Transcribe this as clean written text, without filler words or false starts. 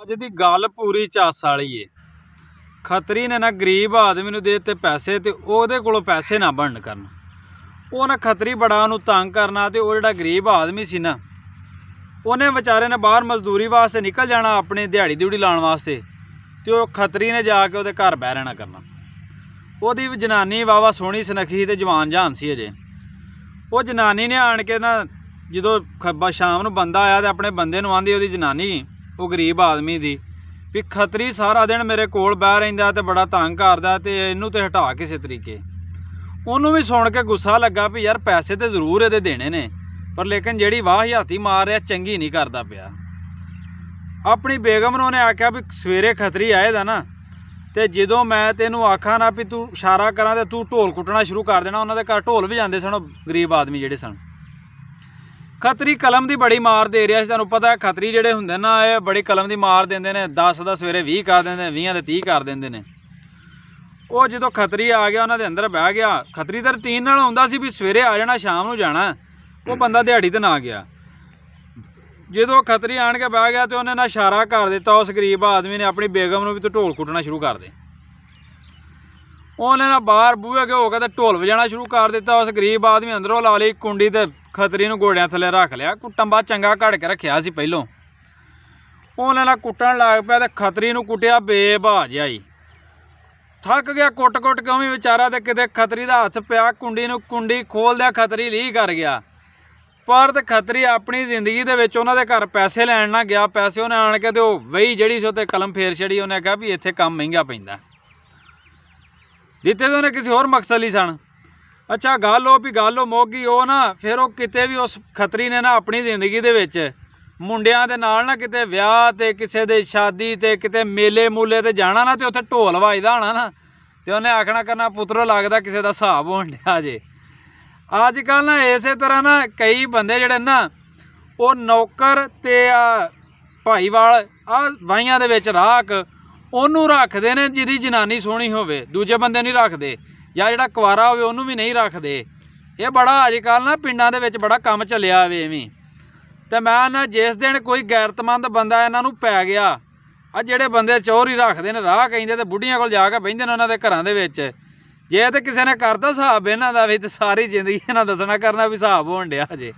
ਅੱਜ ਦੀ ਗੱਲ ਪੂਰੀ ਚੱਸ ਵਾਲੀ ਏ। ਖੱਤਰੀ ਨੇ ਨਾ ਗਰੀਬ ਆਦਮੀ ਨੂੰ ਦੇ ਦਿੱਤੇ ਪੈਸੇ ਤੇ ਉਹਦੇ ਕੋਲੋਂ ਪੈਸੇ ਨਾ ਬਣਨ ਕਰਨ। ਉਹ ਨਾ ਖੱਤਰੀ ਬੜਾ ਉਹਨੂੰ ਤੰਗ ਕਰਨਾ ਤੇ ਉਹ ਜਿਹੜਾ ਗਰੀਬ ਆਦਮੀ ਸੀ ਨਾ ਉਹਨੇ ਵਿਚਾਰੇ ਨੇ ਬਾਹਰ ਮਜ਼ਦੂਰੀ ਵਾਸਤੇ ਨਿਕਲ ਜਾਣਾ ਆਪਣੀ ਦਿਹਾੜੀ ਦਿਹੜੀ ਲਾਉਣ ਵਾਸਤੇ ਤੇ ਉਹ ਖੱਤਰੀ ਨੇ ਜਾ ਕੇ ਉਹਦੇ ਘਰ ਬਹਿ ਰਹਿਣਾ ਕਰਨਾ। ਉਹਦੀ ਜਨਾਨੀ ਵਾਵਾ ਸੋਹਣੀ ਸੁਨੱਖੀ ਤੇ ਜਵਾਨ ਜਹਾਨ ਸੀ ਅਜੇ। ਉਹ ਜਨਾਨੀ ਨੇ ਆਣ ਕੇ ਨਾ ਜਦੋਂ ਸ਼ਾਮ ਨੂੰ ਬੰਦਾ ਆਇਆ ਤੇ ਆਪਣੇ ਬੰਦੇ ਨੂੰ ਆਂਦੀ ਉਹਦੀ ਜਨਾਨੀ ਉਹ ਗਰੀਬ ਆਦਮੀ ਦੀ ਵੀ ਖੱਤਰੀ ਸਾਰਾ ਦਿਨ ਮੇਰੇ ਕੋਲ ਬਹਿ ਰਹਿੰਦਾ ਤੇ ਬੜਾ ਤੰਗ ਕਰਦਾ ਤੇ ਇਹਨੂੰ ਤੇ ਹਟਾ ਕਿਸੇ ਤਰੀਕੇ। ਉਹਨੂੰ ਵੀ ਸੁਣ ਕੇ ਗੁੱਸਾ ਲੱਗਾ ਵੀ ਯਾਰ ਪੈਸੇ ਤੇ ਜ਼ਰੂਰ ਇਹਦੇ ਦੇਣੇ ਨੇ ਪਰ ਲੇਕਿਨ ਜਿਹੜੀ ਵਾਹ ਹਯਾਤੀ ਮਾਰ ਰਿਹਾ ਚੰਗੀ ਨਹੀਂ ਕਰਦਾ ਪਿਆ। ਆਪਣੀ ਬੇਗਮ ਨੂੰ ਉਹਨੇ ਆਖਿਆ ਵੀ ਸਵੇਰੇ ਖੱਤਰੀ ਆਏਦਾ ਨਾ ਤੇ ਜਦੋਂ ਮੈਂ ਤੈਨੂੰ ਆਖਾਂ ਨਾ ਵੀ ਤੂੰ ਇਸ਼ਾਰਾ ਕਰਾਂ ਤੇ ਤੂੰ ਢੋਲ ਕੁੱਟਣਾ ਸ਼ੁਰੂ ਕਰ ਦੇਣਾ। ਉਹਨਾਂ ਦੇ ਘਰ ਢੋਲ ਵਜਾਉਂਦੇ ਸਨ ਉਹ ਗਰੀਬ ਆਦਮੀ ਜਿਹੜੇ ਸਨ। ਖੱਤਰੀ ਕਲਮ ਦੀ ਬੜੀ ਮਾਰ ਦੇ ਰਿਹਾ ਸੀ। ਤੁਹਾਨੂੰ ਪਤਾ ਖੱਤਰੀ ਜਿਹੜੇ ਹੁੰਦੇ ਨਾ ਇਹ ਬੜੀ ਕਲਮ ਦੀ ਮਾਰ ਦਿੰਦੇ ਨੇ। 10 ਦਾ ਸਵੇਰੇ 20 ਕਰ ਦਿੰਦੇ ਨੇ, 20 ਦੇ 30 ਕਰ ਦਿੰਦੇ ਨੇ। ਉਹ ਜਦੋਂ ਖੱਤਰੀ ਆ ਗਿਆ ਉਹਨਾਂ ਦੇ ਅੰਦਰ ਬਹਿ ਗਿਆ। ਖੱਤਰੀ ਤਾਂ ਰੂਟੀਨ ਨਾਲ ਆਉਂਦਾ ਸੀ ਵੀ ਸਵੇਰੇ ਆ ਜਾਣਾ ਸ਼ਾਮ ਨੂੰ ਜਾਣਾ। ਉਹ ਬੰਦਾ ਦਿਹਾੜੀ ਤੇ ਨਾ ਗਿਆ। ਜਦੋਂ ਖੱਤਰੀ ਆਣ ਕੇ ਬਹਿ ਗਿਆ ਤੇ ਉਹਨੇ ਨਾ ਇਸ਼ਾਰਾ ਕਰ ਦਿੱਤਾ ਉਸ ਗਰੀਬ ਆਦਮੀ ਨੇ ਆਪਣੀ ਬੇਗਮ ਨੂੰ ਵੀ ਤੂੰ ਢੋਲ ਕੁੱਟਣਾ ਸ਼ੁਰੂ ਕਰ ਦੇ। ਉਹਨੇ ਨਾ ਬਾਹਰ ਬੂਹੇ ਅੱਗੇ ਹੋ ਕੇ ਤੇ ਢੋਲ ਵਜਾਣਾ ਸ਼ੁਰੂ ਕਰ ਦਿੱਤਾ। ਉਸ ਗਰੀਬ ਆਦਮੀ ਅੰਦਰੋਂ ਲਾ ਲਈ ਕੁੰਡੀ ਤੇ ਖੱਤਰੀ ਨੂੰ ਗੋਡਿਆਂ ਥੱਲੇ ਰੱਖ ਲਿਆ। ਟੰਬਾ ਚੰਗਾ ਘੜ ਕੇ ਰੱਖਿਆ ਸੀ ਪਹਿਲੋਂ। ਉਹਨੇ ਨਾ ਕੁੱਟਣ ਲੱਗ ਪਿਆ ਤੇ ਖੱਤਰੀ ਨੂੰ ਕੁੱਟਿਆ ਬੇਭਾ ਜਿਹਾ ਹੀ। ਥੱਕ ਗਿਆ ਕੁੱਟ-ਕੁੱਟ ਕੇ ਵੀ ਵਿਚਾਰਾ ਤੇ ਕਿਤੇ ਖੱਤਰੀ ਦਾ ਹੱਥ ਪਿਆ ਕੁੰਡੀ ਨੂੰ। ਕੁੰਡੀ ਖੋਲਦਿਆਂ ਖੱਤਰੀ ਲੀਹ ਕਰ ਗਿਆ। ਪਰ ਤੇ ਖੱਤਰੀ ਆਪਣੀ ਜ਼ਿੰਦਗੀ ਦੇ ਵਿੱਚ ਉਹਨਾਂ ਦੇ ਘਰ ਪੈਸੇ ਲੈਣ ਨਾ ਗਿਆ। ਪੈਸੇ ਉਹਨੇ ਆਣ ਕੇ ਤੇ ਉਹ ਵਹੀ ਜਿਹੜੀ ਸੀ ਉੱਤੇ ਕਲਮ ਫੇਰ ਛੜੀ। ਉਹਨੇ ਕਿਹਾ ਵੀ ਇੱਥੇ ਕੰਮ ਮਹਿੰਗਾ ਪੈਂਦਾ। ਦਿੱਤੇ ਤਾਂ ਉਹਨੇ ਕਿਸੇ ਹੋਰ ਮਕਸਦ ਲਈ ਸਨ। ਅੱਛਾ ਗੱਲ ਉਹ ਵੀ ਗੱਲ ਉਹ ਮੁੱਕ ਗਈ। ਉਹ ਨਾ ਫਿਰ ਉਹ ਕਿਤੇ ਵੀ ਉਸ ਖੱਤਰੀ ਨੇ ਨਾ ਆਪਣੀ ਜ਼ਿੰਦਗੀ ਦੇ ਵਿੱਚ ਮੁੰਡਿਆਂ ਦੇ ਨਾਲ ਨਾ ਕਿਤੇ ਵਿਆਹ ਤੇ ਕਿਸੇ ਦੇ ਸ਼ਾਦੀ ਤੇ ਕਿਤੇ ਮੇਲੇ ਮੂਲੇ ਤੇ ਜਾਣਾ ਨਾ ਤੇ ਉੱਥੇ ਢੋਲ ਵੱਜਦਾ ਹੋਣਾ ਨਾ ਤੇ ਉਹਨੇ ਆਖਣਾ ਕਰਨਾ ਪੁੱਤਰੋ ਲੱਗਦਾ ਕਿਸੇ ਦਾ ਹਿਸਾਬ ਹੋਣ ਡਿਆ ਜੇ। ਅੱਜ ਕੱਲ੍ਹ ਨਾ ਇਸੇ ਤਰ੍ਹਾਂ ਨਾ ਕਈ ਬੰਦੇ ਜਿਹੜੇ ਨਾ ਉਹ ਨੌਕਰ ਤੇ ਭਾਈਵਾਲ ਵਾਹੀਆਂ ਦੇ ਵਿੱਚ ਰਾਖ ਉਹਨੂੰ ਰੱਖਦੇ ਨੇ ਜਿਹਦੀ ਜਨਾਨੀ ਸੋਹਣੀ ਹੋਵੇ, ਦੂਜੇ ਬੰਦੇ ਨਹੀਂ ਰੱਖਦੇ। ਜਾਂ ਜਿਹੜਾ ਕੁਆਰਾ ਹੋਵੇ ਉਹਨੂੰ ਵੀ ਨਹੀਂ ਰੱਖਦੇ। ਇਹ ਬੜਾ ਅੱਜ ਕੱਲ੍ਹ ਨਾ ਪਿੰਡਾਂ ਦੇ ਵਿੱਚ ਬੜਾ ਕੰਮ ਚੱਲਿਆ ਵੇ ਐਵੇਂ। ਅਤੇ ਮੈਂ ਨਾ ਜਿਸ ਦਿਨ ਕੋਈ ਗੈਰਤਮੰਦ ਬੰਦਾ ਇਹਨਾਂ ਨੂੰ ਪੈ ਗਿਆ ਆ ਜਿਹੜੇ ਬੰਦੇ ਚੋਰ ਹੀ ਰੱਖਦੇ ਨੇ ਰਾਹ ਕਹਿੰਦੇ ਤੇ ਬੁੱਢੀਆਂ ਕੋਲ ਜਾ ਕੇ ਬਹਿੰਦੇ ਨੇ ਉਹਨਾਂ ਦੇ ਘਰਾਂ ਦੇ ਵਿੱਚ। ਜੇ ਤਾਂ ਕਿਸੇ ਨੇ ਕਰਦਾ ਹਿਸਾਬ ਇਹਨਾਂ ਦਾ ਵੀ ਤਾਂ ਸਾਰੀ ਜ਼ਿੰਦਗੀ ਇਹਨਾਂ ਦੱਸਣਾ ਕਰਨਾ ਵੀ ਹਿਸਾਬ ਹੋਣ ਡਿਆ ਜੇ।